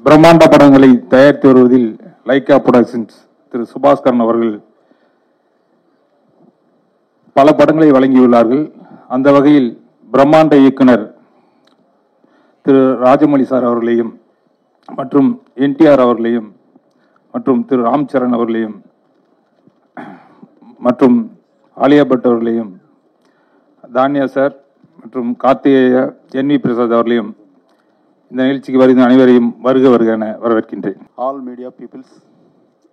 பிரம்மாண்ட படங்களை தயாரித்து வருவதில் லைகா புரொடக்ஷன்ஸ் திரு சுபாஸ்கரன் அவர்கள் பல படங்களை வழங்கியுள்ளார்கள். அந்த வகையில் பிரம்மாண்ட இயக்குனர் திரு ராஜமௌழி சார் அவர்களையும் மற்றும் என்டிஆர் அவர்களையும் மற்றும் திரு ராம் சரண் அவர்களையும் மற்றும் ஆலியா பட் அவர்களையும் தானியா சார் மற்றும் கார்த்திகேய என் வி பிரசாத் அவர்களையும் இந்த நிகழ்ச்சிக்கு வருகிற அனைவரையும் வருக வருக என வரவேற்கின்றேன். All media peoples,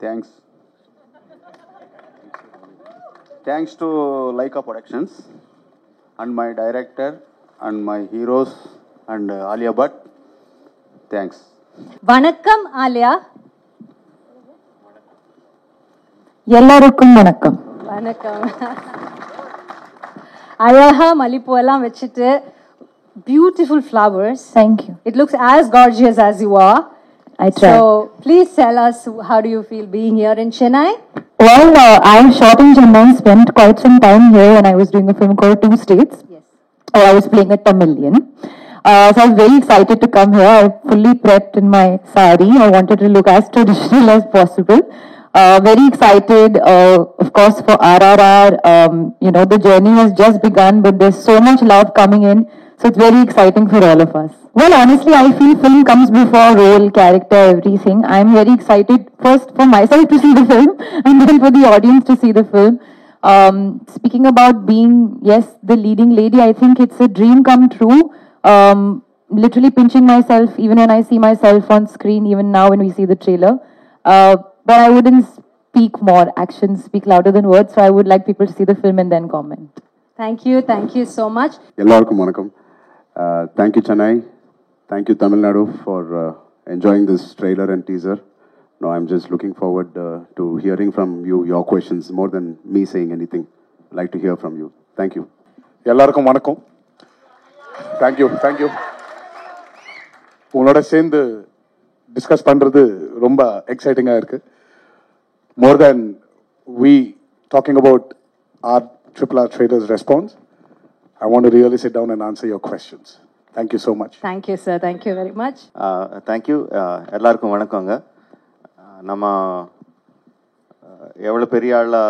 thanks. Thanks to Laika Productions and my director and my heroes and Alia Bhatt. Thanks. வணக்கம் ஆலியா. எல்லாருக்கும் வணக்கம். வணக்கம். அழகா மல்லிப்பூ எல்லாம் வச்சிட்டு beautiful flowers. Thank you. It looks as gorgeous as you are. I try. So please tell us, how do you feel being here in Chennai? Well, I shot in Chennai, spent quite some time here when I was doing a film called Two States. Yes. I was playing a Tamilian. So I was very excited to come here. I fully prepped in my sari. I wanted to look as traditional as possible. Very excited, of course, for RRR. The journey has just begun, but there's so much love coming in. So it's very exciting for all of us. Well, honestly, I feel film comes before role, character, everything. I'm very excited first for myself to see the film and then for the audience to see the film. Speaking about being, yes, the leading lady, I think it's a dream come true. Literally pinching myself even when I see myself on screen, even now when we see the trailer. But I wouldn't speak more. Actions speak louder than words. So I would like people to see the film and then comment. Thank you so much. எல்லாருக்கும் வணக்கம். Thank you Chennai. Thank you Tamil Nadu for enjoying this trailer and teaser. No, I'm just looking forward to hearing from you your questions more than me saying anything. I'd like to hear from you. Thank you. எல்லாருக்கும் வணக்கம். Thank you. உங்களோட சேர்ந்து discuss பண்றது ரொம்ப எக்ஸைட்டிங்கா இருக்கு. More than we talking about our RRR traders response, I want to really sit down and answer your questions. Thank you so much. Thank you sir. Thank you very much. Thank you. எல்லாருக்கும் வணக்கங்க. நம்ம எவ்வளோ பெரிய ஆளா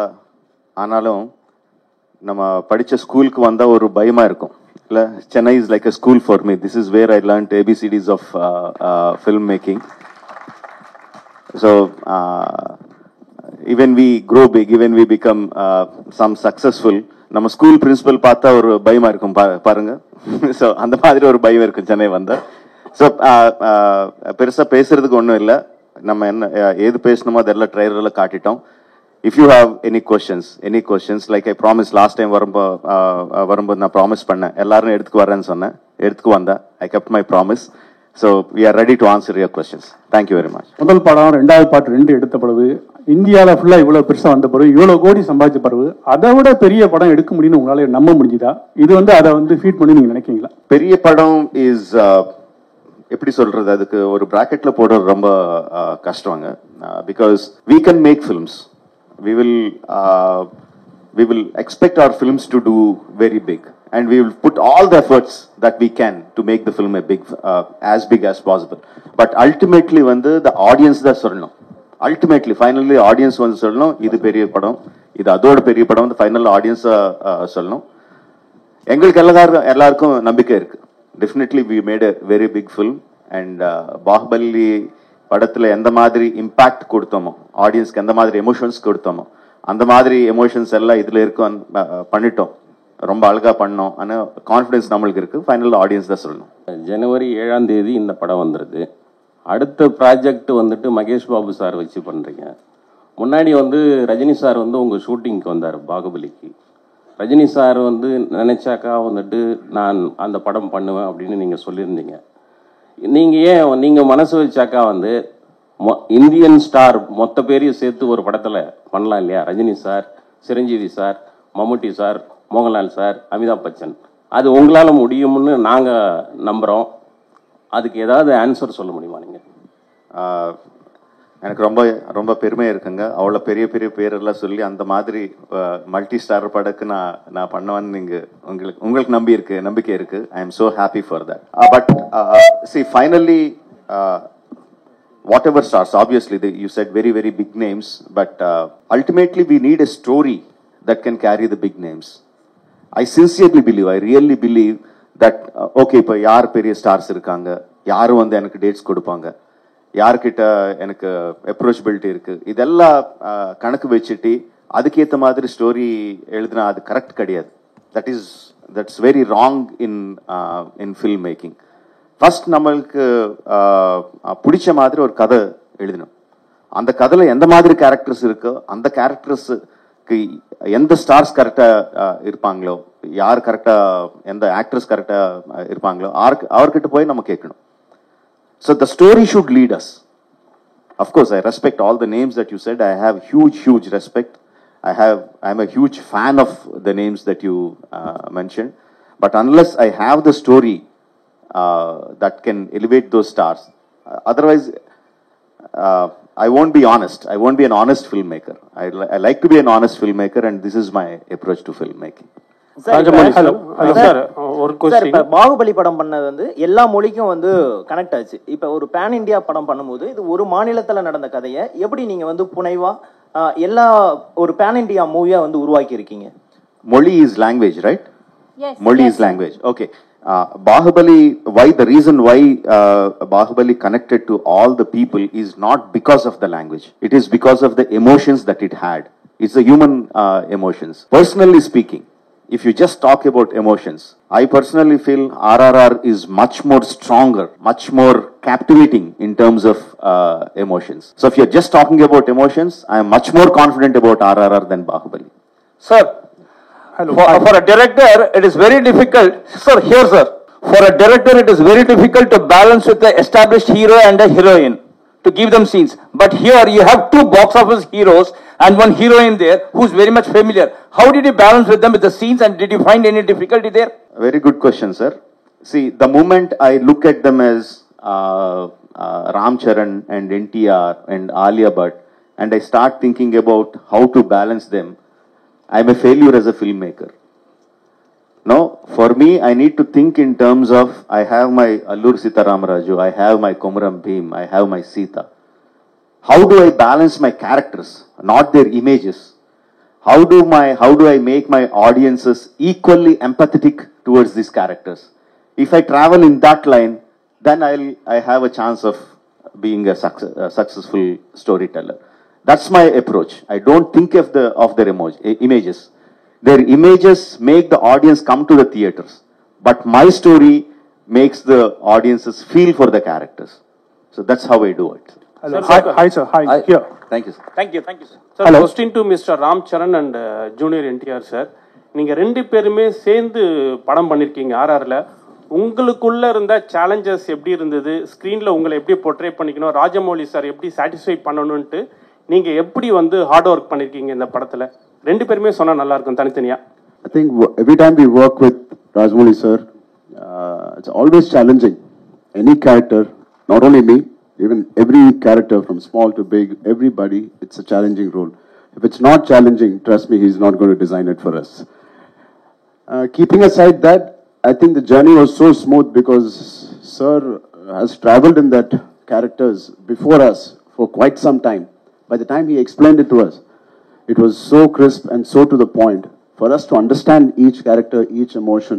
ஆனாலும் நம்ம படித்த ஸ்கூலுக்கு வந்தால் ஒரு பயமாக இருக்கும் இல்லை. Chennai is like a school for me. This is where I learned ABCDs of filmmaking. So even we grow big, even we become some successful, நம்ம ஸ்கூல் பிரின்சிபல் பார்த்தா ஒரு பயமா இருக்கும் பாருங்க. ஸோ அந்த மாதிரி ஒரு பயம் இருக்கும் சென்னை வந்தா. ஸோ பெருசா பேசுறதுக்கு ஒன்றும் இல்லை. நம்ம என்ன ஏது பேசணுமோ அதெல்லாம் ட்ரைலரில் காட்டிட்டோம். If you have any questions like I promise last time வரும்போது நான் ப்ராமிஸ் பண்ணேன் எல்லாரும் எடுத்துக்கு வரேன்னு சொன்னேன். எடுத்துக்கு வந்தேன். ஐ kept my promise. So we are ready to answer your questions. Thank you very much. முதல் படம், ரெண்டாவது பாட்டு 2 எடுத்த பிறகு இந்தியாவில் ஃபுல்லாக இவ்வளோ பெருசாக வந்த பிறகு இவ்வளோ கோடி சம்பாதிச்ச பிறகு அதை விட பெரிய படம் எடுக்க முடியும்னு உங்களால நம்ப முடிஞ்சுதா? இது அதை ஃபீட் பண்ணி நீங்கள் நினைக்கிறீங்களா? பெரிய படம் இஸ் எப்படி சொல்றது, அதுக்கு ஒரு பிராக்கெட்ல போடுறது ரொம்ப கஷ்டங்க. Because we can make films. We will expect our films to do very big. And we will put all the efforts that we can to make the film as big as possible. But ultimately, the audience da sollanum. Ultimately, finally, audience sollanum. Idu periya padam. Idu adoda periya padam. The final audience sollanum. Engalukku ellarkum nambikkai irukku. Definitely, we made a very big film. And Bahubali படத்துல எந்த மாதிரி impact கொடுத்தோமோ, ஆடியன்ஸ்க்கு எந்த மாதிரி emotions கொடுத்தோமோ, அந்த மாதிரி emotions எல்லாம் இதுல இருக்கும் பண்ணிட்டோம். ரொம்ப அழகா பண்ணோம். ஆனால் கான்ஃபிடன்ஸ் நம்மளுக்கு இருக்கு. ஃபைனல் ஆடியன்ஸ் தான் சொல்லணும். ஜனவரி 7ஆம் தேதி இந்த படம் வந்துடுது. அடுத்த ப்ராஜெக்ட் மகேஷ் பாபு சார் வச்சு பண்ணுறீங்க. முன்னாடி ரஜினி சார் உங்கள் ஷூட்டிங்க்கு வந்தார் பாகுபலிக்கு. ரஜினி சார் நினைச்சாக்கா நான் அந்த படம் பண்ணுவேன் அப்படின்னு நீங்கள் சொல்லியிருந்தீங்க. நீங்கள் மனசு வச்சாக்கா இந்தியன் ஸ்டார் மொத்த பேரையும் சேர்த்து ஒரு படத்தில் பண்ணலாம் இல்லையா? ரஜினி சார், சிரஞ்சீவி சார், மம்முட்டி சார், மோகன்லால் சார், அமிதாப் பச்சன். அது உங்களால் முடியும்னு நாங்கள் நம்புகிறோம். அதுக்கு ஏதாவது ஆன்சர் சொல்ல முடியுமா நீங்கள்? எனக்கு ரொம்ப ரொம்ப பெருமையாக இருக்குங்க. அவ்வளோ பெரிய பெரிய பேரெல்லாம் சொல்லி அந்த மாதிரி மல்டி ஸ்டார் படக்கு நான் பண்ணுவேன்னு நீங்கள் உங்களுக்கு நம்பிக்கை இருக்குது. I am so happy for that. But see finally whatever stars, obviously you said very, very big names, but ultimately we need a story that can carry the big names. I sincerely believe, I really believe that, okay, இப்போ யார் பெரிய stars இருக்காங்க, யார் வந்து எனக்கு dates கொடுப்பாங்க, யார்கிட்ட எனக்கு அப்ரோச்சபிலிட்டி இருக்கு, இதெல்லாம் கணக்கு வச்சுட்டு அதுக்கேற்ற மாதிரி ஸ்டோரி எழுதினா அது கரெக்ட் கிடையாது. That's very wrong in filmmaking. First நம்மளுக்கு பிடிச்ச மாதிரி ஒரு கதை எழுதணும். அந்த கதையில எந்த மாதிரி கேரக்டர்ஸ் இருக்கோ அந்த கேரக்டர்ஸுக்கு எந்த ஸ்டார்ஸ் கரெக்டா இருப்பாங்களோ, யார் கரெக்டா, எந்த ஆக்டர்ஸ் கரெக்டா இருப்பாங்களோ அவர்கிட்ட போய் நம்ம கேட்கணும். So the story should lead us. Of course, I respect all the names that you said. I have huge respect. I'm a huge fan of the names that you mentioned. But unless I have the story that can elevate those stars, otherwise I won't be honest. I won't be an honest filmmaker. I like to be an honest filmmaker, and this is my approach to filmmaking. Sir, இப்ப பாகுபலி படம் பண்ணது வந்து எல்லா மொழிக்கும் வந்து connect ஆச்சு. இப்ப ஒரு பேன் இந்தியா படம் பண்ணும்போது இது ஒரு மாநிலத்துல நடந்த கதையை எப்படி நீங்க வந்து புனைவா எல்லா ஒரு பேன் இந்தியா மூவியா வந்து உருவாக்கி இருக்கீங்க? Moli is language, right? Yes. Moli is language. Okay. Bahubali, the reason why Bahubali connected to all the people is not because of the language. It is because of the emotions that it had. It's the human emotions. Personally speaking, if you just talk about emotions, I personally feel RRR is much more stronger, much more captivating in terms of emotions. So if you're just talking about emotions, I am much more confident about RRR than Bahubali. Sir, for a director, it is very difficult. Sir, here, sir. For a director, it is very difficult to balance with the established hero and a heroine to give them scenes. But here, you have two box office heroes and one heroine there who's very much familiar. How did you balance with them with the scenes, and did you find any difficulty there? Very good question, sir. See, the moment I look at them as Ram Charan and NTR and Alia Bhatt, and I start thinking about how to balance them, I'm a failure as a filmmaker. No, for me, I need to think in terms of, I have my Allur Sitaramaraju, I have my Komaram Bhim, I have my Sita. How do I balance my characters, not their images? How do I make my audiences equally empathetic towards these characters? If I travel in that line, then I have a chance of being a successful storyteller. That's my approach. I don't think of their images. Their images make the audience come to the theaters, but my story makes the audiences feel for the characters. So that's how I do it. Hello. Hi, sir. Hi. Here. Thank you, sir. Thank you, sir. Sir, question to Mr. Ram Charan and Junior NTR, sir. நீங்க ரெண்டு பேருமே சேர்ந்து படம் பண்ணிருக்கீங்க RRல. உங்களுக்குள்ள இருந்த challenges எப்படி இருந்தது? ஸ்கிரீன்ல உங்களை எப்படி போர்ட்ரே பண்ணிக்கணும்? ராஜமௌலி சார் எப்படி சாட்டிஸ்ஃபை பண்ணணும்னு நீங்க எப்படி வந்து ஹார்ட் ஒர்க் பண்ணிருக்கீங்க இந்த படத்துல? ரெண்டு பேருமே சொன்னா நல்லா இருக்கும் தனித்தனியா. I think every time we work with Rajamouli sir, it's always challenging. Any character, not only me, even every character from small to big, everybody, it's a challenging role. If it's not challenging, trust me, he's not going to design it for us. Keeping aside that, I think the journey was so smooth because sir has traveled in that characters before us for quite some time. By the time he explained it to us, it was so crisp and so to the point for us to understand each character, each emotion,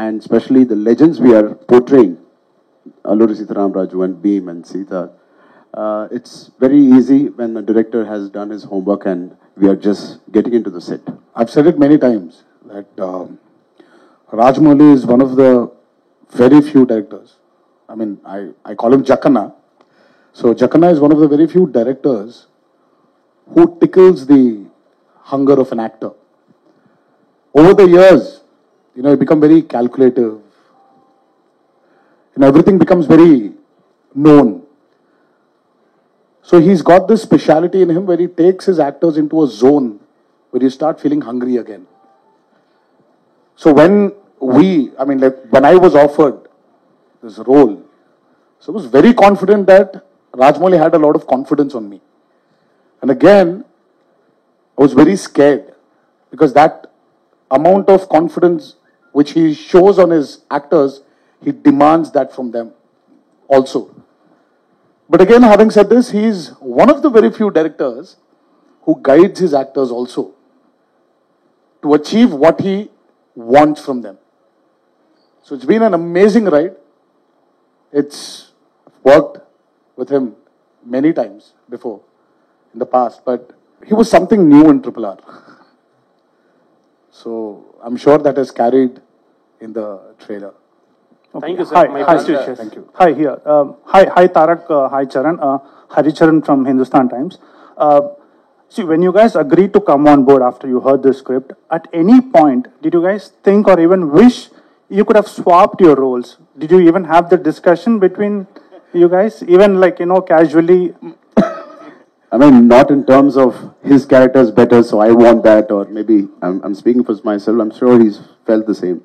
and especially the legends we are portraying, Alluri Sitaramaraju and Bhim and Sita. It's very easy when the director has done his homework and we are just getting into the set. I've said it many times that Rajamouli is one of the very few directors. I mean, I call him Jackana. So Jackana is one of the very few directors who tickles the hunger of an actor. Over the years, you become very calculative. Everything becomes very known. So he's got this speciality in him where he takes his actors into a zone where you start feeling hungry again. So when I was offered this role, so I was very confident that Rajamouli had a lot of confidence on me. And again, I was very scared because that amount of confidence which he shows on his actors, he demands that from them also. But again, having said this, he's one of the very few directors who guides his actors also to achieve what he wants from them. So it's been an amazing ride. It's worked with him many times before in the past, but he was something new in Triple R. So I'm sure that is carried in the trailer. Thank you, sir. Hi, My hi, best wishes. Thank you. Hi, here. Hi, Tarak. Hi, Charan. Haricharan from Hindustan Times. See, when you guys agreed to come on board after you heard the script, at any point, did you guys think or even wish you could have swapped your roles? Did you even have the discussion between you guys? Even like, casually? I mean, not in terms of his character is better, so I want that, or maybe I'm speaking for myself, I'm sure he's felt the same.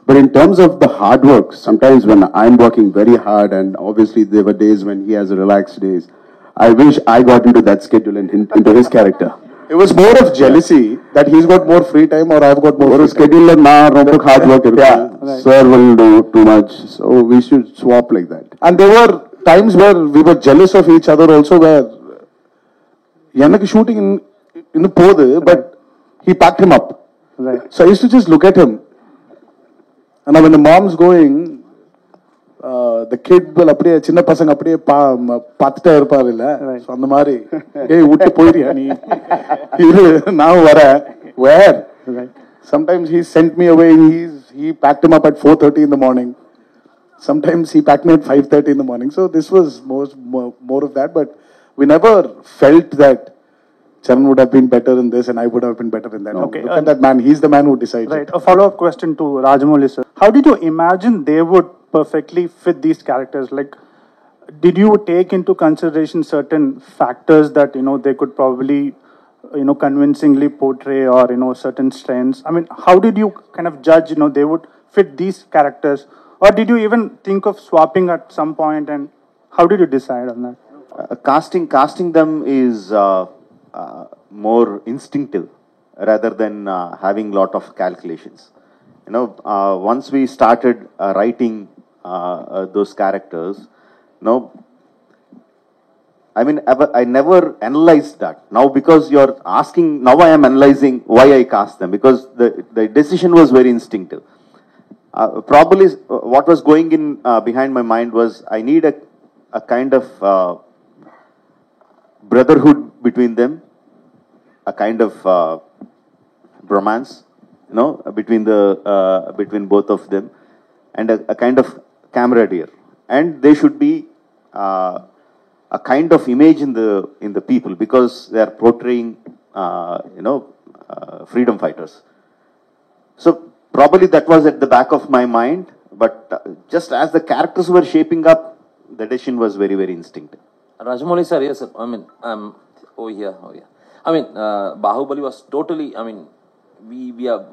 But in terms of the hard work, sometimes when I'm working very hard, and obviously there were days when he has relaxed days, I wish I got into that schedule and into his character. It was more of jealousy that he's got more free time or I've got more free schedule and hard work. Yeah. Sir will do too much, so we should swap like that. And there were times where we were jealous of each other also, where Yannick shooting in the Podhu, but he packed him up. Right. So I used to just look at him. And now when the mom's going, the kid will அப்படியே சின்ன பசங்க அப்படியே பார்த்துட்டே இருப்பாரு இல்ல, so அந்த மாதிரி ஏய் விட்டு போயிரியா நீ இரு நான் வரேன். Where? Sometimes he sent me away. He packed him up at 4:30 in the morning. Sometimes he packed me at 5:30 in the morning. So this was more of that, but we never felt that Charan would have been better in this and I would have been better in that. Okay. Look at that man. He's the man who decided. Right. A follow-up question to Rajamouli, sir. How did you imagine they would perfectly fit these characters? Like, did you take into consideration certain factors that, they could probably, convincingly portray, or, certain strengths? I mean, how did you kind of judge, they would fit these characters? Or did you even think of swapping at some point, and how did you decide on that? Casting them is more instinctive rather than having lot of calculations. Once we started writing those characters, I mean, I never analyzed that. Now, because you're asking, now I am analyzing why I cast them, because the decision was very instinctive. Probably what was going in behind my mind was I need a kind of brotherhood between them, a kind of bromance, between both of them, and a kind of camaraderie. And they should be a kind of image in the people, because they are portraying, freedom fighters. So probably that was at the back of my mind, but just as the characters were shaping up, the decision was very, very instinctive. Rajamouli sir, yes sir. I mean, oh yeah. I mean, Bahubali was totally, I mean, we have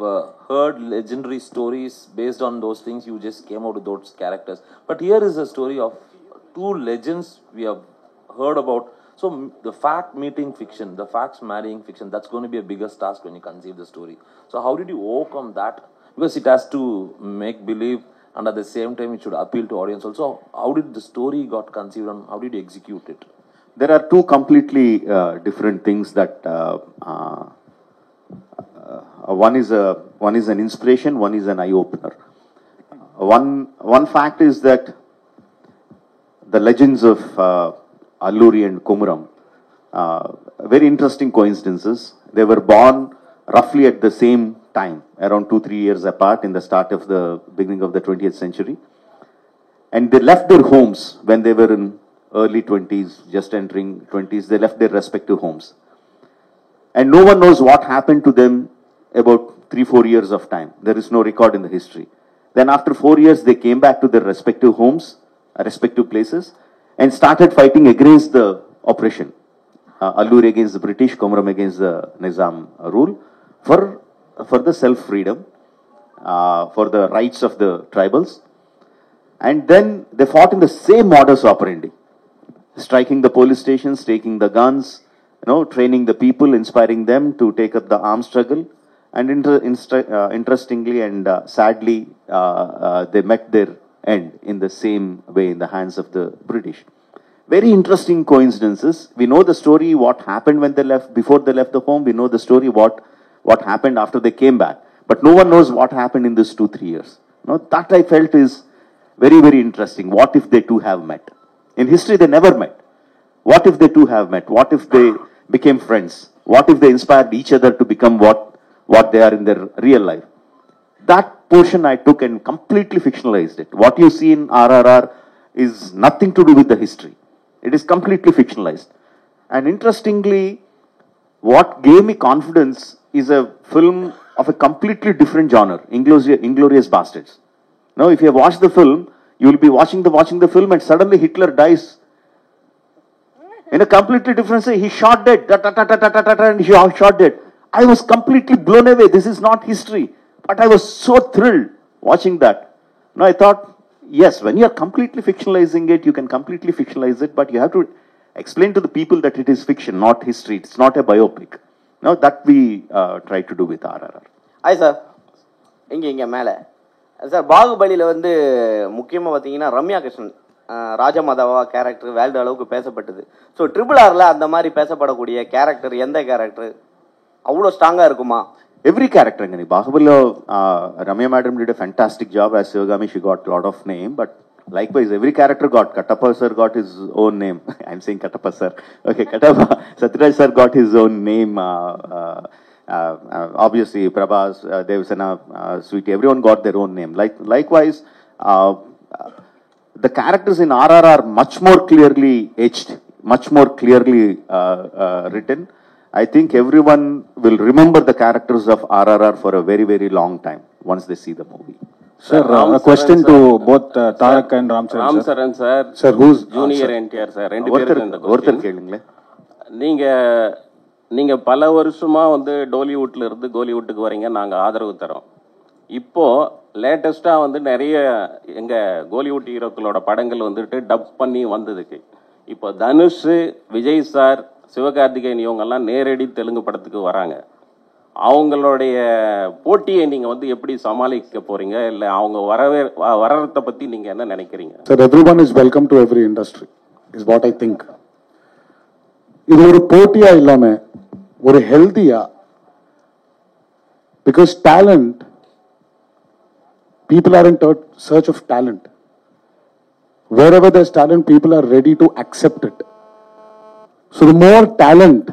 heard legendary stories based on those things. You just came out with those characters. But here is a story of two legends we have heard about. So the fact meeting fiction, the facts marrying fiction, that's going to be a biggest task when you conceive the story. So how did you overcome that? Because it has to make believe, and at the same time it should appeal to audience also. How did the story got conceived, and how did you execute it? There are two completely different things that one is an inspiration, one is an eye opener. One fact is that the legends of Alluri and Komuram, very interesting coincidences. They were born roughly at the same time, around 2-3 years apart, in the start of the beginning of the 20th century. And they left their homes when they were in early 20s, just entering 20s. They left their respective homes. And no one knows what happened to them about 3-4 years of time. There is no record in the history. Then after 4 years, they came back to their respective homes, respective places, and started fighting against the oppression. Alluri against the British, Komuram against the Nizam rule, for the self-freedom, for the rights of the tribals. And then they fought in the same modus operandi, striking the police stations, taking the guns, training the people, inspiring them to take up the armed struggle. And interestingly and sadly, they met their end in the same way in the hands of the British. Very interesting coincidences. We know the story, what happened when they left, before they left the home. We know the story, what happened after they came back. But no one knows what happened in this 2-3 years. No, that I felt is very, very interesting. What if they two have met? In history, they never met. What if they two have met? What if they became friends? What if they inspired each other to become what they are in their real life? That portion I took and completely fictionalized it. What you see in RRR is nothing to do with the history. It is completely fictionalized. And interestingly, what gave me confidence is a film of a completely different genre, Inglourious Bastards. Now, if you have watched the film, you will be watching the film and suddenly Hitler dies in a completely different way. He shot dead, and he shot dead. I was completely blown away. This is not history. But I was so thrilled watching that. Now I thought, yes, when you are completely fictionalizing it, you can completely fictionalize it, but you have to explain to the people that it is fiction, not history. It's not a biopic. Now that we try to do with RRR. Hi sir. இங்க மேலே sir பாகுபலியில் வந்து முக்கியமாக பார்த்தீங்கன்னா Ramya Krishnan ராஜமாதாவா character world அளவுக்கு பேசப்பட்டது. So RRRல அந்த மாதிரி பேசப்படக்கூடிய கேரக்டர் எந்த கேரக்டர் அவ்வளோ ஸ்ட்ராங்காக இருக்குமா? Every character in Bahubali, Ramya madam did a fantastic job as Shivagami. She got a lot of name, but likewise, every character got. Katappa sir got his own name. I'm saying Katappa sir. Okay, Katappa. Satyaraj sir got his own name. Obviously, Prabhas, Devasena, Sweetie, everyone got their own name. Likewise, the characters in RRR are much more clearly etched, much more clearly written. I think everyone will remember the characters of RRR for a very, very long time once they see the movie. Sir, a question to both Tarak and Ram Charan sir. Sir, who's Junior NTR sir? ரெண்டு பேருக்கு இந்த ஒருத்தர் கேளுங்களே. நீங்க பல வருஷமா வந்து டோலிவுட்ல இருந்து கோலிவுட்டுக்கு வரீங்க, நாங்க ஆதரவு தரோம். இப்போ லேட்டஸ்டா வந்து நிறைய எங்க கோலிவுட் ஹீரோக்களோட படங்கள் வந்துட்டு டப் பண்ணி வந்ததுக்கு இப்போ தனுஷ், விஜய் சார், சிவகார்த்திகேயன் இவங்கெல்லாம் நேரடி தெலுங்கு படத்துக்கு வராங்க. அவங்களுடைய போட்டியை நீங்க வந்து எப்படி சமாளிக்க போறீங்க? இல்ல அவங்க வரறத பத்தி நீங்க என்ன நினைக்கிறீங்க? Sir, everyone is welcome to every industry is what I think. இது ஒரு போட்டியா இல்லாம ஒரு ஹெல்தியா, because talent, people are in search of talent. Wherever there's talent, people are ready to accept it. So the more talent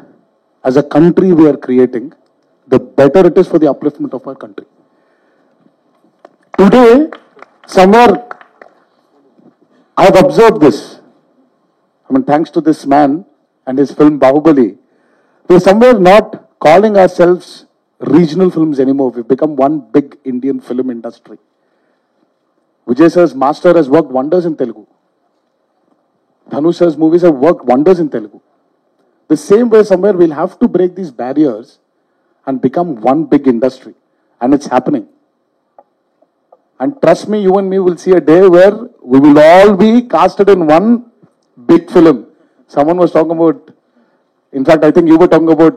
as a country we are creating, the better it is for the upliftment of our country. Today, somewhere, I have observed this. I mean, thanks to this man and his film Bahubali, we're somewhere not calling ourselves regional films anymore. We've become one big Indian film industry. Vijay sir's Master has worked wonders in Telugu. Dhanush sir's movies have worked wonders in Telugu. The same way, somewhere we'll have to break these barriers and become one big industry. And it's happening. And trust me, you and me will see a day where we will all be casted in one big film. Someone was talking about, in fact, I think you were talking about,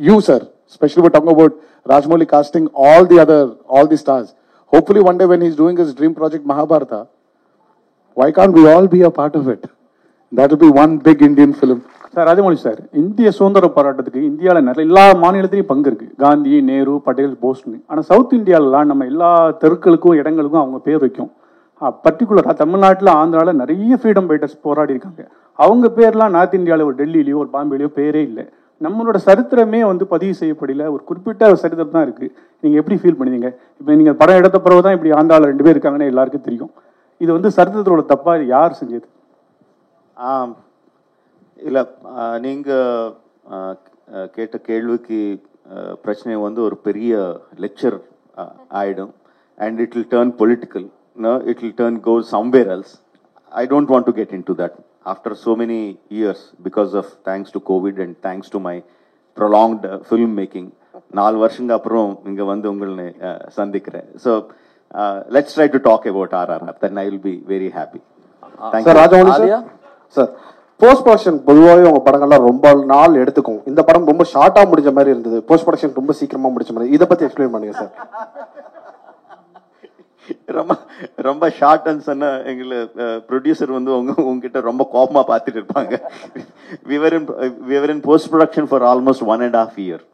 you sir, especially were talking about Rajamouli casting all the stars. Hopefully one day when he's doing his dream project Mahabharata, why can't we all be a part of it? That will be one big Indian film. Sir Rajamouli sir, இந்திய சுதந்திர போராட்டத்துக்கு இந்தியாவில் நிறைய எல்லா மாநிலத்திலையும் பங்கு இருக்கு. காந்தி, நேரு, பட்டேல், போஸ்னு. ஆனால் சவுத் இந்தியாவிலாம் நம்ம எல்லா தெருக்களுக்கும் இடங்களுக்கும் அவங்க பேர் வைக்கும். பர்டிகுலராக தமிழ்நாட்டில், ஆந்திராவில் நிறைய ஃப்ரீடம் ஃபைட்டர்ஸ் போராடி இருக்காங்க. அவங்க பேர்லாம் நார்த் இந்தியாவில் ஒரு டெல்லியிலையோ ஒரு பாம்பேலையோ பேரே இல்லை. நம்மளோட சரித்திரமே வந்து பதிவு செய்யப்படல. ஒரு குறிப்பிட்ட சரித்திரம் தான் இருக்கு. நீங்கள் எப்படி ஃபீல் பண்ணுவீங்க? இப்போ நீங்கள் படம் எடுத்த பிறகு தான் இப்படி ஆந்திராவில் 2 பேர் இருக்காங்கன்னு எல்லாருக்கும் தெரியும். இது வந்து சரித்திரத்தோட தப்பா யார் செஞ்சது? இல்லை, நீங்கள் கேட்ட கேள்விக்கு பிரச்சனை வந்து ஒரு பெரிய லெக்சர் ஆயிடும். And it will turn political. It will go somewhere else. I don't want to get into that. After so many years, because of thanks to COVID and thanks to my prolonged film making, 4 வருஷங்க அப்புறம் இங்க வந்து உங்களை சந்திக்கிறேன். So let's try to talk about RRR. Then I will be very happy. Thank you. Rajamouli sir, post production பொதுவாகவே உங்க படங்கள்லாம் ரொம்ப நாள் எடுத்துக்கும். இந்த படம் ரொம்ப ஷார்ட்டா முடிஞ்ச மாதிரி இருந்தது. போஸ்ட் ப்ரொடக்ஷன் ரொம்ப சீக்கிரமா முடிச்ச மாதிரி. இதை பத்தி எக்ஸ்பிளைன் பண்ணுங்க சார். ரொம்ப ரொம்ப ஷார்ட் அண்ட் சொன்னா எங்களை ப்ரொடியூசர் வந்து உங்ககிட்ட ரொம்ப கோபமா பார்த்துட்டு இருப்பாங்க. we were in post production for almost 1.5 years.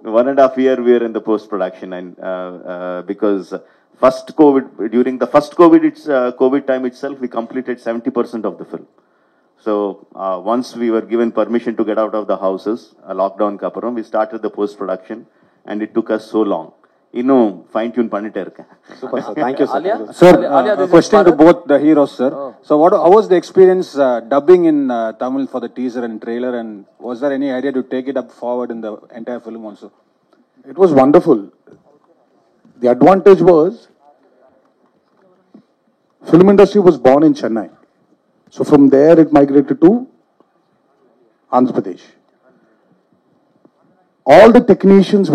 1.5 years we were in the post production, and because during the first COVID time itself, we completed 70% of the film. So once we were given permission to get out of the houses, lockdown kaparam, we started the post production, and it took us so long. இன்னும் fine tune பண்ணிட்டே இருக்கேன். Super sir, thank you sir. Sir, question to both the heroes, sir. So how was the experience dubbing in Tamil for the teaser and trailer, and was there any idea to take it up forward in the entire film also? It was wonderful. The advantage was film industry was born in Chennai. So from there it migrated to Andhra Pradesh. All the technicians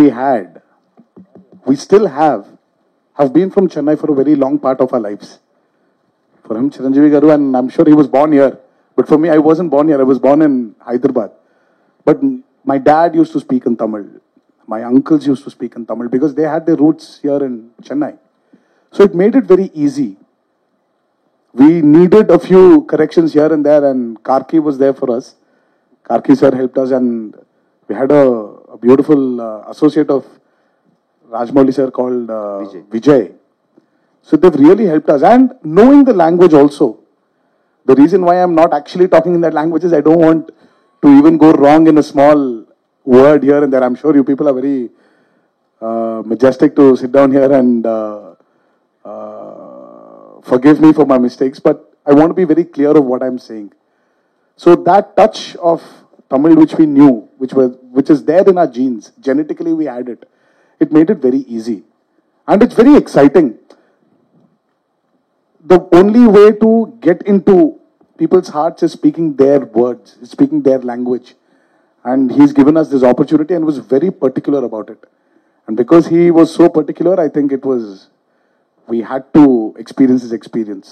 we still have been from Chennai for a very long part of our lives. For him, Chiranjeevi Garu, and I'm sure he was born here. But for me, I wasn't born here. I was born in Hyderabad. But my dad used to speak in Tamil. My uncles used to speak in Tamil because they had their roots here in Chennai. So it made it very easy. We needed a few corrections here and there, and Karki was there for us. Karki sir helped us, and we had a beautiful associate of Rajamouli sir called Vijay. So they've really helped us. And knowing the language also. The reason why I'm not actually talking in that language is I don't want to even go wrong in a small word here and there. I'm sure you people are very majestic to sit down here and forgive me for my mistakes, but I want to be very clear of what I'm saying. So that touch of Tamil which we knew, which is there in our genes, genetically we had it. It made it very easy. And it's very exciting. The only way to get into people's hearts is speaking their words, speaking their language. And he's given us this opportunity and was very particular about it. And because he was so particular, I think we had to experience his experience.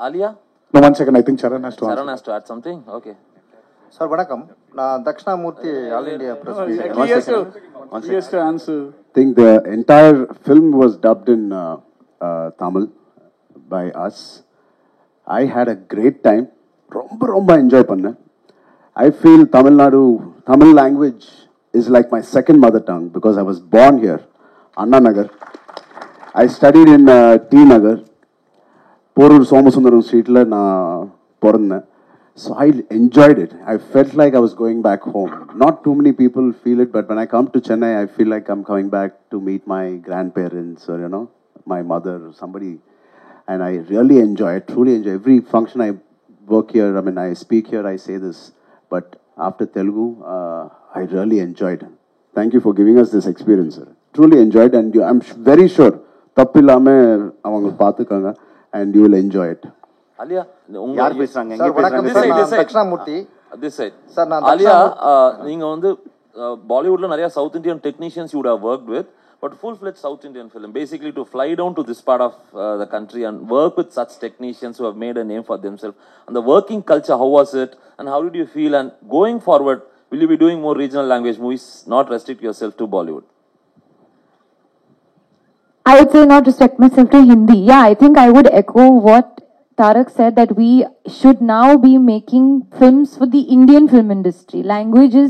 Alia? No, one second. I think Charan has to answer. Charan has to add something? Okay. Sir, vanakkam. நான் Dakshinamurthy all India press He has to answer. I think the entire film was dubbed in Tamil by us. I had a great time. Romba enjoy panna. I feel Tamil language is like my second mother tongue because I was born here, Anna Nagar. I studied in T Nagar, Porur Somasundaram Street la na porna. So I enjoyed it. I felt like I was going back home. Not too many people feel it, but when I come to Chennai, I feel like I'm coming back to meet my grandparents or, my mother or somebody. And I really enjoy it, truly enjoy. Every function I work here, I speak here, I say this. But after Telugu, I really enjoyed it. Thank you for giving us this experience, sir. Truly enjoyed, and I'm very sure, tappillame avanga paathukanga, and you will enjoy it. Alia, யார் பேசுறாங்க? Sir வணக்கம் sir, நான் Dakshinamurthy. This side. Sir நான் Alia, நீங்க வந்து பாலிவுட்ல நிறைய south Indian technicians you would have worked with, but full-fledged South Indian film, basically to fly down to this part of the country and work with such technicians who have made a name for themselves. And the working culture, how was it? And how did you feel? And going forward, will you be doing more regional language movies, not restrict yourself to Bollywood? I would say not restrict myself to Hindi. Yeah, I think I would echo what Tarak said, that we should now be making films for the Indian film industry. Languages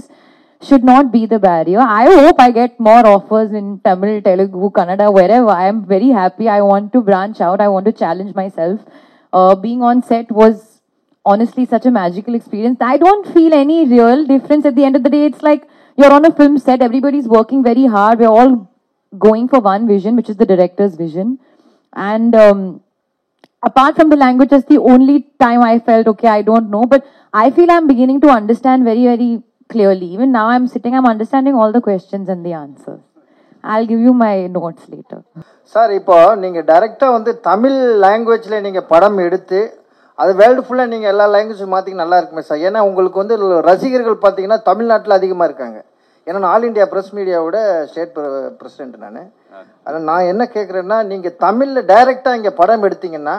should not be the barrier. I hope I get more offers in Tamil, Telugu, Kannada, wherever. I am very happy. I want to branch out. I want to challenge myself. Being on set was honestly such a magical experience. I don't feel any real difference. At the end of the day, it's like you're on a film set. Everybody's working very hard. We're all going for one vision, which is the director's vision. And apart from the language, that's the only time I felt, okay, I don't know. But I feel I'm beginning to understand very, very clearly. Even now I'm sitting, I'm understanding all the questions and the answers. I'll give you my notes later. Sir, இப்போ நீங்கள் டைரெக்டாக வந்து தமிழ் லாங்குவேஜில் நீங்கள் படம் எடுத்து அது world ஃபுல்லாக நீங்கள் எல்லா லாங்குவேஜும் மாற்றிங்க நல்லா இருக்குமே சார். ஏன்னா உங்களுக்கு வந்து ரசிகர்கள் பார்த்தீங்கன்னா தமிழ்நாட்டில் அதிகமாக இருக்காங்க. ஏன்னா நான் ஆல் இண்டியா ப்ரெஸ் மீடியாவோட ஸ்டேட் பிரசிடென்ட் நான். ஆனால் நான் என்ன கேட்குறேன்னா, நீங்கள் தமிழில் டைரெக்டாக இங்கே படம் எடுத்தீங்கன்னா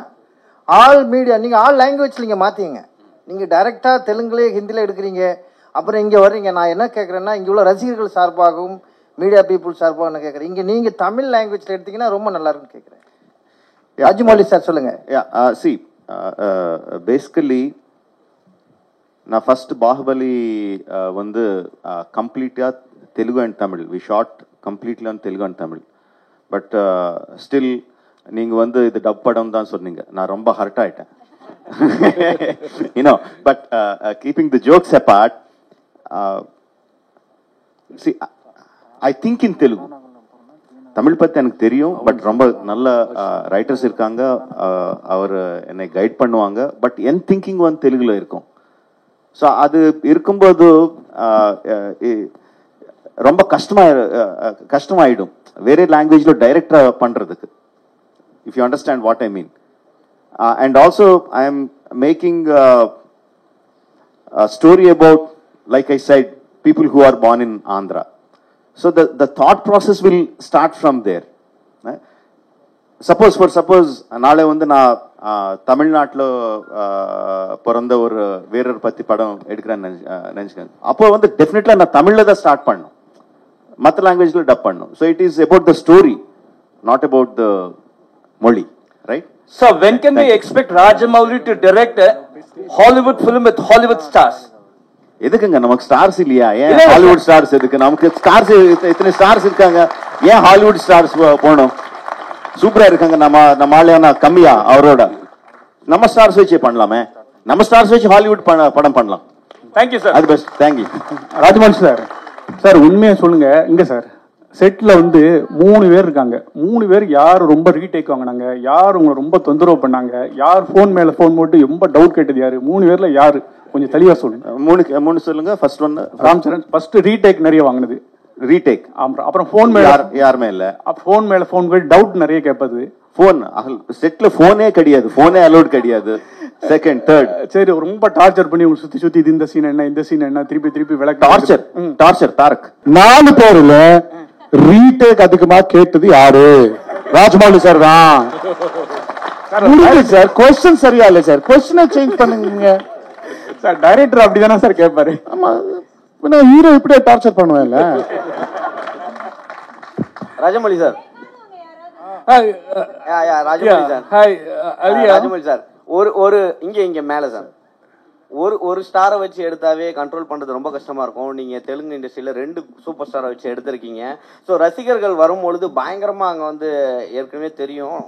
ஆல் மீடியா நீங்கள் ஆல் லாங்குவேஜில் நீங்கள் மாற்றிங்க. நீங்கள் டைரெக்டாக தெலுங்குலேயே ஹிந்தியில் எடுக்கிறீங்க, அப்புறம் இங்கே வர்றீங்க. நான் என்ன கேட்குறேன்னா, இங்கே உள்ள ரசிகர்கள் சார்பாகவும் மீடியா பீப்புள் சார்பாகவும் கேட்குறேன், இங்கே நீங்கள் தமிழ் லாங்குவேஜில் எடுத்தீங்கன்னா ரொம்ப நல்லா இருக்குன்னு கேட்குறேன். ராஜமௌலி சார் சொல்லுங்க. See, basically நான் ஃபர்ஸ்ட் பாகுபலி வந்து கம்ப்ளீட்டா Telugu and Tamil we shot completely on Telugu and Tamil. But still நீங்க வந்து இது டப் படம் தான் சொன்னீங்க, நான் ரொம்ப ஹர்ட் ஆயிட்டேன். But keeping the jokes apart, see, I think in Telugu. Tamil பத்தி எனக்கு தெரியும், பட் ரொம்ப நல்ல ரைட்டர்ஸ் இருக்காங்க, அவர் என்னை கைட் பண்ணுவாங்க. பட் என் திங்கிங் வந்து தெலுங்குல இருக்கும். ஸோ அது இருக்கும்போது ரொம்ப கஷ்டமாயிடும் வேற லாங்குவேஜ்ல டைரக்டா பண்றதுக்கு. If you understand what I mean. And also I am making story about, like I said, people who are born in Andhra. So the thought process will start from there. Suppose நாளை வந்து நான் தமிழ்நாட்டில் பிறந்த ஒரு வீரர் பத்தி படம் எடுக்கிறேன்னு நினைச்சுக்கேன். அப்போ வந்து டெஃபினெட்லா நான் தமிழ்ல தான் ஸ்டார்ட் பண்ணும், மற்ற லாங்குவேஜ்ல டப் பண்ணும். So it is about the story, not about the மொழி, right? So when can we expect Rajamouli to direct a Hollywood film with Hollywood stars? எதுக்குங்க நமக்கு ஸ்டார்ஸ் இல்லையா? ஏன் ஹாலிவுட் ஸ்டார்ஸ் எதுக்கு? நமக்கு ஸ்டார்ஸ் இத்தனை ஸ்டார்ஸ் இருக்காங்க, ஏன் ஹாலிவுட் ஸ்டார்ஸ் போகணும்? சூப்பரா இருக்காங்க. நம்ம ஆளு கம்மியா அவரோட? நம்ம ஸ்டார்ஸ் வச்சு பண்ணலாமே, நம்ம ஸ்டார்ஸ் வச்சு ஹாலிவுட் படம் பண்ணலாம். Thank you sir. அது best. Thank you. Rajamouli sir. Sir உண்மையா சொல்லுங்க, இங்க சார் செட்ல வந்து 3 பேர் இருக்காங்க. 3 பேர் யார் ரொம்ப ரீடேக் வாங்கினாங்க, யார் உங்களை ரொம்ப தொந்தரவு பண்ணாங்க, யார் போன் மேல போன் போட்டு ரொம்ப டவுட் கேட்டது யாரு? 3 பேர்ல யாரு? கொஞ்சம் தெளிவா சொல்லுங்க. 3 சொல்லுங்க. First one Ram Charan. First retake நிறைய வாங்கினது. ரீடேக். அப்புறம் போன் மேல யாருமே இல்ல. போன் மேல போன் போய் டவுட் நிறைய கேட்பது. போன் செட்ல போனே கிடையாது, போனே அலோட் கிடையாது. செகண்ட் தேர்ட் சரி ரொம்ப டார்ச்சர் பண்ணி சுத்தி சுத்தி இது இந்த சீன் என்ன இந்த சீன் என்ன திருப்பி விளக்கு. டார்ச்சர் தாரக். 4 பேர்ல ரீடேக் அதிகமா கேட்டது யாரு? ராஜமௌலி சார் தான். சார் क्वेश्चन சரியா இல்ல சார், क्वेश्चन சேஞ்ச் பண்ணுங்க சார். டைரக்டர் அப்படிதானே சார் கேட்பாரு. ஆமா, நான் ஹீரோ இப்படியே டார்ச்சர் பண்ணுவேன்ல. Rajamouli sir. Rajamouli sir. Rajamouli sir, ஒரு இங்க மேல சார் ஒரு ஸ்டாரை வச்சு எடுத்தாவே கண்ட்ரோல் பண்றது ரொம்ப கஷ்டமா இருக்கும். நீங்க தெலுங்கு இண்டஸ்ட்ரியில 2 சூப்பர் ஸ்டாரை வச்சு எடுத்திருக்கீங்க. ஸோ ரசிகர்கள் வரும்பொழுது பயங்கரமா அங்க வந்து ஏற்கனவே தெரியும்,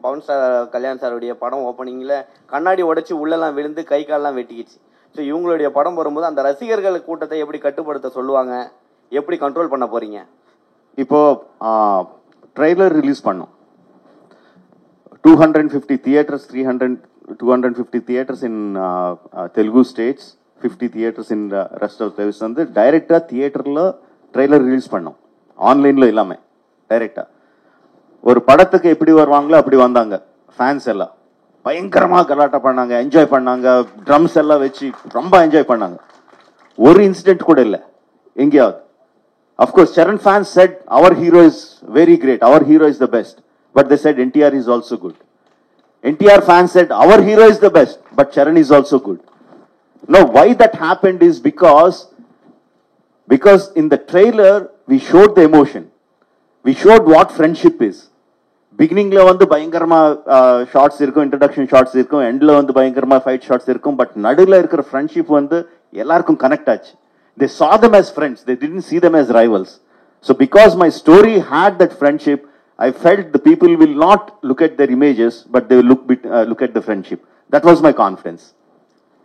பவன் சார் கல்யாண் சாருடைய படம் ஓப்பனிங்ல கண்ணாடி உடைச்சு உள்ளெல்லாம் விழுந்து கை கால்லாம் வெட்டிக்கிச்சு. ஸோ இவங்களுடைய படம் வரும்போது அந்த ரசிகர்கள் கூட்டத்தை எப்படி கட்டுப்படுத்த சொல்லுவாங்க, எப்படி கண்ட்ரோல் பண்ண போறீங்க? இப்போ ட்ரெய்லர் ரிலீஸ் பண்ணோம். 250 theatres, 250 theaters in Telugu states, 50 theaters in the rest of the வந்து டைரக்டா தியேட்டர்ல ட்ரெய்லர் ரிலீஸ் பண்ணோம், ஆன்லைன்ல இல்லாம டைரக்டா. ஒரு படத்துக்கு எப்படி வருவாங்களோ அப்படி வந்தாங்க. ஃபேன்ஸ் எல்லாம் பயங்கரமா கலாட்டா பண்ணாங்க, என்ஜாய் பண்ணாங்க, ட்ரம்ஸ் எல்லாம் வச்சு ரொம்ப என்ஜாய் பண்ணாங்க. ஒரு இன்சிடென்ட் கூட இல்லை எங்கேயாவது. Of course Charan fans said our hero is very great, our hero is the best, but they said NTR is also good. NTR fans said our hero is the best, but Charan is also good. Now why that happened is because in the trailer we showed the emotion, we showed what friendship is. Beginningல வந்து பயங்கரமா shorts இருக்கும், introduction shorts இருக்கும், எண்ட்ல வந்து பயங்கரமா fight shorts இருக்கும். But நடுவில் இருக்கிற ஃப்ரெண்ட்ஷிப் வந்து எல்லாருக்கும் கனெக்ட் ஆச்சு. They saw them as friends, they didn't see them as rivals. So because my story had that friendship, I felt the people will not look at their images, but they will look at the friendship. That was my confidence.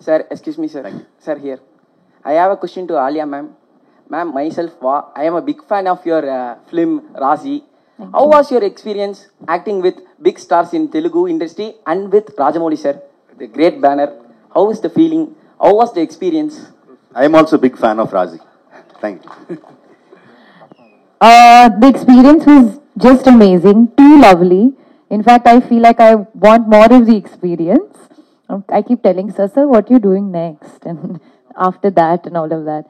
Sir, excuse me, sir. Sir, here. I have a question to Alia, ma'am. Ma'am, myself, I am a big fan of your film, Razi. How was your experience acting with big stars in Telugu industry and with Rajamouli, sir? The great banner. How is the feeling? How was the experience? I am also a big fan of Razi. Thank you. The experience was just amazing, too lovely. In fact, I feel like I want more of the experience. I keep telling sir, what are you doing next? And after that and all of that.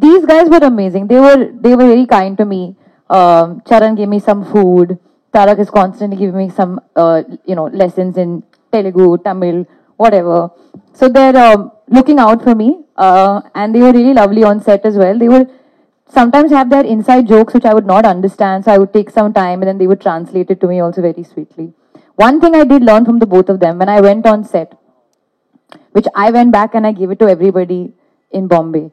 These guys were amazing. They were very kind to me. Charan gave me some food. Tarak is constantly giving me some, lessons in Telugu, Tamil, whatever. So they're looking out for me. And they were really lovely on set as well. They were sometimes have their inside jokes which I would not understand, so I would take some time and then they would translate it to me also very sweetly. One thing I did learn from the both of them when I went on set, which I went back and I gave it to everybody in Bombay,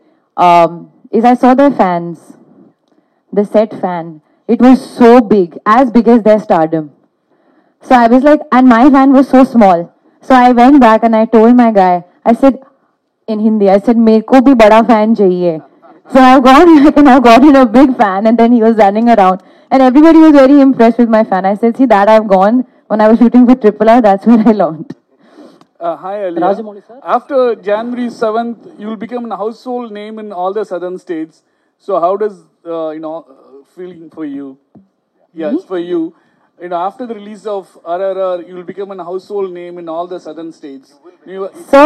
is I saw their fans, the set fan. It was so big as their stardom. So I was like, and my fan was so small. So I went back and I told my guy, I said, in Hindi, I said, "Meko bhi bada fan chahiye." So I've gone back and I've gotten a big fan, and then he was running around. And everybody was very impressed with my fan. I said, see, that I've gone when I was shooting for Triple R, that's where I learned. Hi, Alia. After January 7th, you will become a household name in all the southern states. So how does, feeling for you? Yeah, it's for you. After the release of RRR, you will become a household name in all the southern states. So,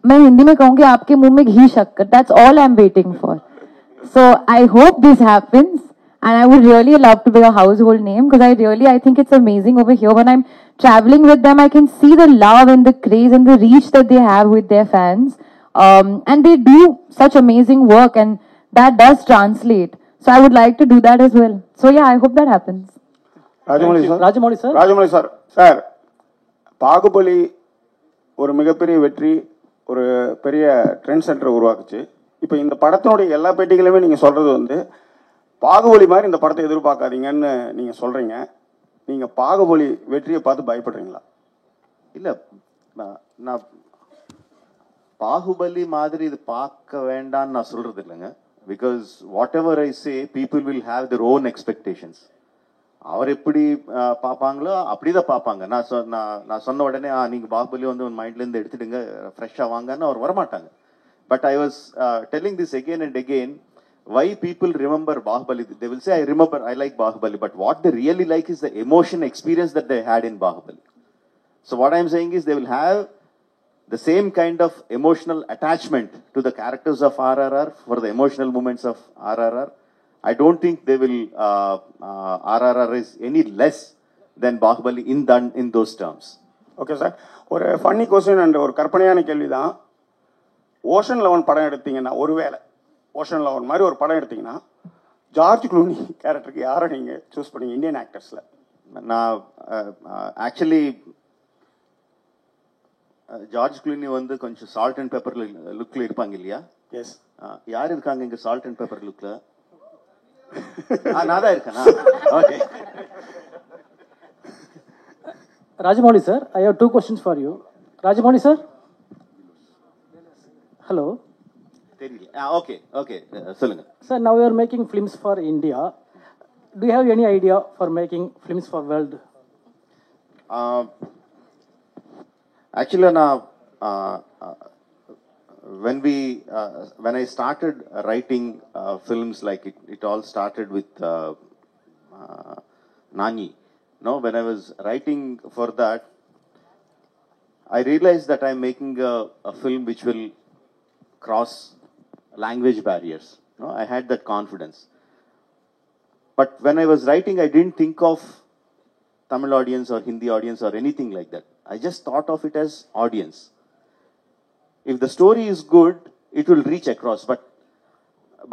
मैं हिंदी में कहूँगी आपके मुंह में घी शक्कर. That's all I'm waiting for. So I hope this happens, and I would really love to be a household name because I think it's amazing over here. When I'm traveling with them, I can see the love and the craze and the reach that they have with their fans, and they do such amazing work, and that does translate. So I would like to do that as well. So yeah, I hope that happens. Rajamouli sir Baahubali ஒரு மிகப்பெரிய வெற்றி, ஒரு பெரிய trend centre உருவாக்குச்சு. இப்போ இந்த படத்தினுடைய எல்லா பேட்டிகளுமே நீங்கள் சொல்கிறது வந்து பாகுபலி மாதிரி இந்த படத்தை எதிர்பார்க்காதீங்கன்னு நீங்கள் சொல்கிறீங்க. நீங்கள் பாகுபலி வெற்றியை பார்த்து பயப்படுறீங்களா? இல்லை, நான் பாகுபலி மாதிரி இது பார்க்க வேண்டான்னு நான் சொல்கிறது இல்லைங்க. Because what ever I say people will have their own expectations. அவர் எப்படி பார்ப்பாங்களோ அப்படிதான் பார்ப்பாங்க. நான் சொன்ன உடனே நீங்கள் பாகுபலி வந்து உன் மைண்ட்லேருந்து எடுத்துடுங்க, ஃப்ரெஷ்ஷாக வாங்கன்னு அவர் வரமாட்டாங்க. But I was telling this again and again, why people remember Bahubali. They will say, I remember, I like Bahubali, but what they really like is the emotion experience that they had in Bahubali. So what I'm saying is they will have the same kind of emotional attachment to the characters of RRR for the emotional moments of RRR. I don't think they will, RRR is any less than Bahubali in those terms. Okay sir, ஒரு funny question and ஒரு கற்பனையான கேள்வி தான். Ocean 11 படம் எடுத்தீங்கன்னா, ஒருவேளை ocean 11 மாதிரி ஒரு படம் எடுத்தீங்கன்னா ஜார்ஜ் க்ளூனி கேரக்டருக்கு யாரை நீங்கள் சூஸ் பண்ணீங்க இந்தியன் ஆக்டர்ஸில்? நான் ஆக்சுவலி ஜார்ஜ் க்ளூனி வந்து கொஞ்சம் சால்ட் அண்ட் பெப்பர் லுக்கில் இருப்பாங்க இல்லையா? எஸ். யார் இருக்காங்க இங்கே சால்ட் அண்ட் பெப்பர் லுக்கில்? நான் தான் இருக்கேனா? Okay. Rajamouli sir, I have 2 questions for you. Rajamouli sir? Hello. Okay. சொல்லுங்க. Sir, now you are making films for India. Do you have any idea for making films for world? Actually, when I started writing films, like it all started with Nani. When I was writing for that, I realized that I'm making a film which will cross language barriers. I had that confidence. But when I was writing, I didn't think of Tamil audience or Hindi audience or anything like that. I just thought of it as audience. If the story is good, it will reach across.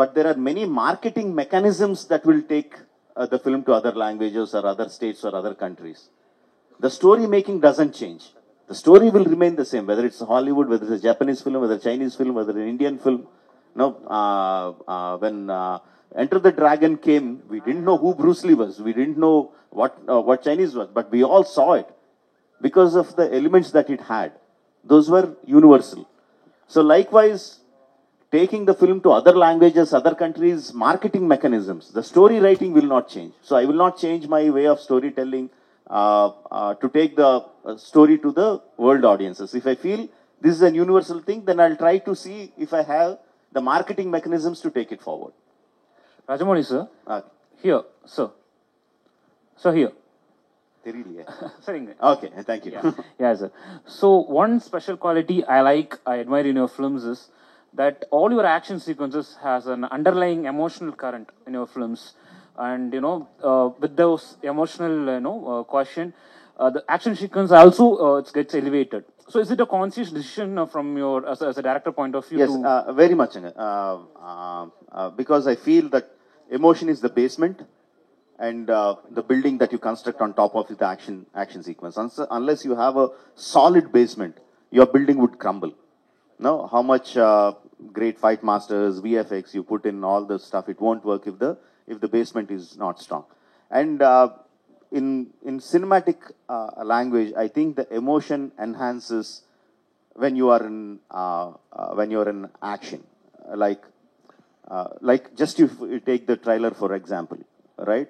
But there are many marketing mechanisms that will take the film to other languages or other states or other countries. The story making doesn't change. The story will remain the same, whether it's Hollywood, whether it's a Japanese film, whether a Chinese film, whether an Indian film. When Enter the Dragon came, we didn't know who Bruce Lee was. We didn't know what Chinese was, but we all saw it because of the elements that it had. Those were universal. So likewise, taking the film to other languages, other countries, marketing mechanisms, the story writing will not change. So I will not change my way of storytelling to take the story to the world audiences. If I feel this is a universal thing, then I'll try to see if I have the marketing mechanisms to take it forward. Rajamouli sir, here, sir. So here. Okay, thank you. Yeah, sir. So one special quality I admire in your films is that all your action sequences has an underlying emotional current in your films, and with those emotional quotient, the action sequence also it gets elevated. So is it a conscious decision from your, as a director point of view? Yes, very much. Because I feel that emotion is the basement, and the building that you construct on top of is the action sequence. Unless you have a solid basement, your building would crumble. No, how much great fight masters, VFX you put in all the stuff, it won't work if the basement is not strong. And in cinematic language, I think the emotion enhances when you are in action. Like just you take the trailer for example, right?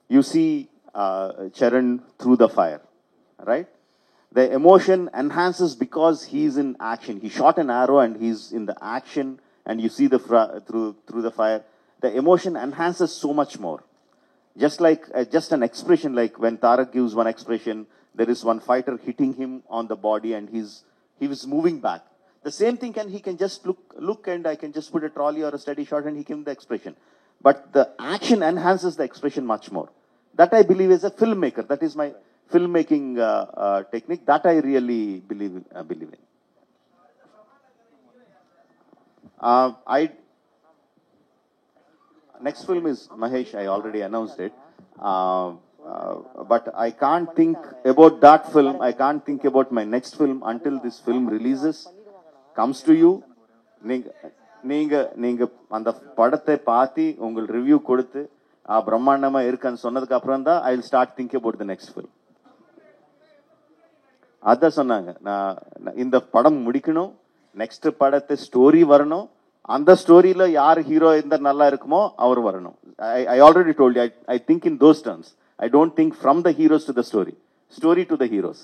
You see Charan through the fire, right? The emotion enhances because he's in action. He shot an arrow and he's in the action, and you see through the fire. The emotion enhances so much more. Just like just an expression, like when Tarak gives one expression, there is one fighter hitting him on the body, and he was moving back. The same thing he can just look, and I can just put a trolley or a steady shot, and he gives the expression. But the action enhances the expression much more. That I believe as a filmmaker. That is my filmmaking technique. That I really believe in. Next film is Mahesh. I already announced it. But I can't think about that film. I can't think about my next film until this film releases, comes to you. நீங்க அந்த படத்தை பார்த்து உங்கள் review கொடுத்து பிரம்மாண்டமா இருக்குன்னு சொன்னதுக்கு அப்புறம் தான் I will start think about the next film. அதான் சொன்னாங்க, நான் இந்த படம் முடிக்கணும், நெக்ஸ்ட் படத்தை ஸ்டோரி வரணும், அந்த ஸ்டோரியில யார் ஹீரோ இருந்தா நல்லா இருக்குமோ அவர் வரணும். I already told you, I think in those terms. I don't think from the heroes to the story to the heroes.